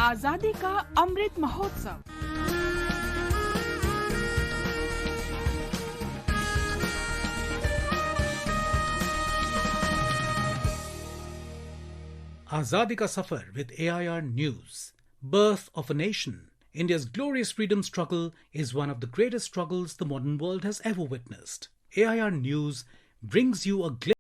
आजादी का Amrit Mahotsav. Azadi ka Safar with AIR News. Birth of a Nation. India's glorious freedom struggle is one of the greatest struggles the modern world has ever witnessed. AIR News brings you a glimpse.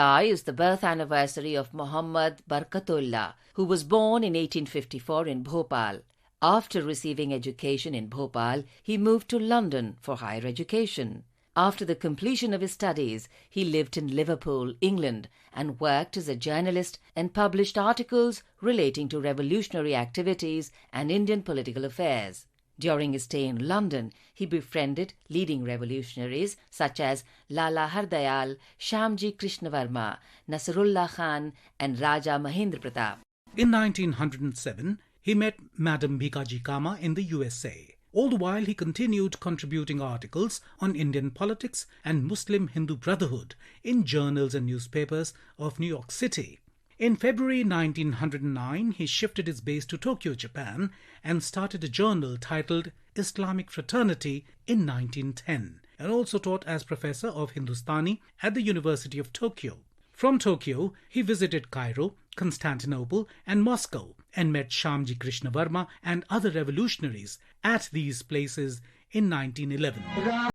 Is the birth anniversary of Mohammad Barkatullah, who was born in 1854 in Bhopal. After receiving education in Bhopal, he moved to London for higher education. After the completion of his studies, he lived in Liverpool, England, and worked as a journalist and published articles relating to revolutionary activities and Indian political affairs. During his stay in London, he befriended leading revolutionaries such as Lala Hardayal, Shyamji Krishna Varma, Nasrullah Khan and Raja Mahendra Pratap. In 1907, he met Madame Bhikaji Cama in the USA. All the while, he continued contributing articles on Indian politics and Muslim-Hindu brotherhood in journals and newspapers of New York City. In February 1909, he shifted his base to Tokyo, Japan, and started a journal titled Islamic Fraternity in 1910, and also taught as Professor of Hindustani at the University of Tokyo. From Tokyo, he visited Cairo, Constantinople and Moscow, and met Shyamji Krishna Varma and other revolutionaries at these places in 1911.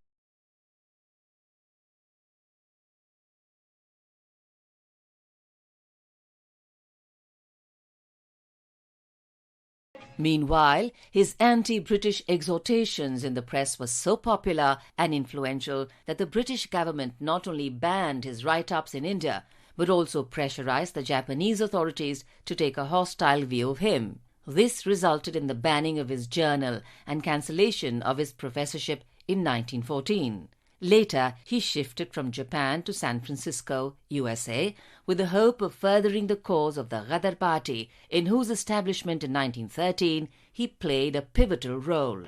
Meanwhile, his anti-British exhortations in the press were so popular and influential that the British government not only banned his write-ups in India, but also pressurized the Japanese authorities to take a hostile view of him. This resulted in the banning of his journal and cancellation of his professorship in 1914. Later, he shifted from Japan to San Francisco, USA, with the hope of furthering the cause of the Ghadar party, in whose establishment in 1913 he played a pivotal role.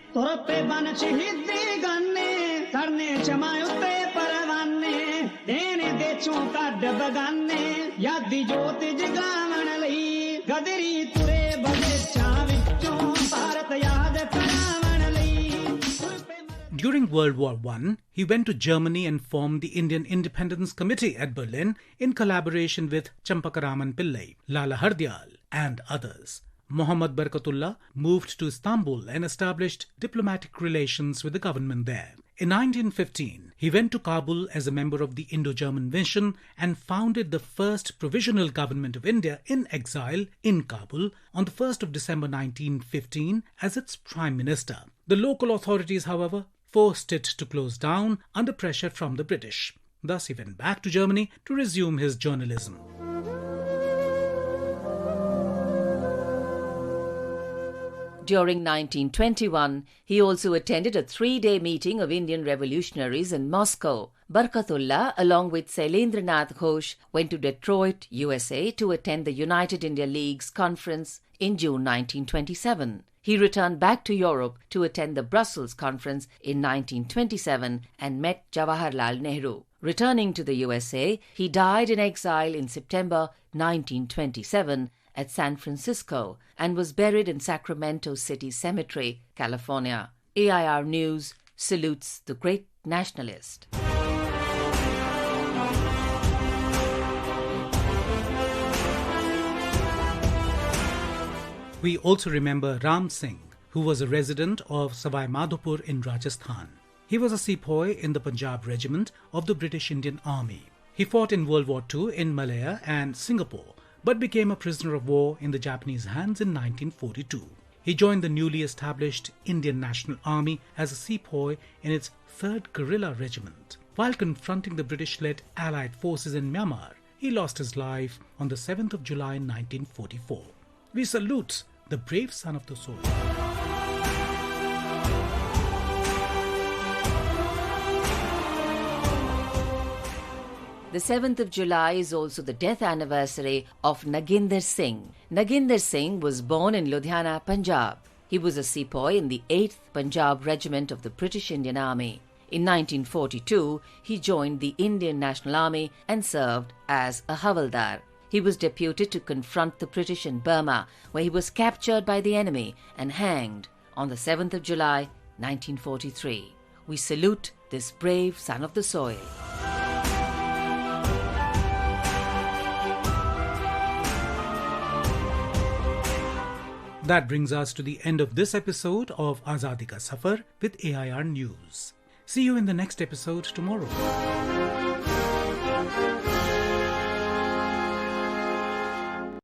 During World War I, he went to Germany and formed the Indian Independence Committee at Berlin in collaboration with Champakraman Pillai, Lala Hardayal and others. Mohammad Barkatullah moved to Istanbul and established diplomatic relations with the government there. In 1915, he went to Kabul as a member of the Indo-German Mission and founded the first Provisional Government of India in exile in Kabul on the 1st of December 1915 as its Prime Minister. The local authorities, however, forced it to close down under pressure from the British. Thus, he went back to Germany to resume his journalism. During 1921, he also attended a 3-day meeting of Indian revolutionaries in Moscow. Barkhatullah, along with Shailendranath Ghosh, went to Detroit, USA to attend the United India League's conference in June 1927. He returned back to Europe to attend the Brusselís Conference in 1927 and met Jawaharlal Nehru. Returning to the USA, he died in exile in September 1927 at San Francisco and was buried in Sacramento City Cemetery, California. AIR News salutes the great nationalist. We also remember Ram Singh, who was a resident of Savai Madhopur in Rajasthan. He was a sepoy in the Punjab Regiment of the British Indian Army. He fought in World War II in Malaya and Singapore, but became a prisoner of war in the Japanese hands in 1942. He joined the newly established Indian National Army as a sepoy in its 3rd Guerrilla Regiment. While confronting the British-led Allied forces in Myanmar, he lost his life on the 7th of July 1944. We salute the brave son of the soil. The 7th of July is also the death anniversary of Naginder Singh. Naginder Singh was born in Ludhiana, Punjab. He was a sepoy in the 8th Punjab Regiment of the British Indian Army. In 1942, he joined the Indian National Army and served as a Havaldar. He was deputed to confront the British in Burma, where he was captured by the enemy and hanged on the 7th of July, 1943. We salute this brave son of the soil. That brings us to the end of this episode of Azadi Ka Safar with AIR News. See you in the next episode tomorrow.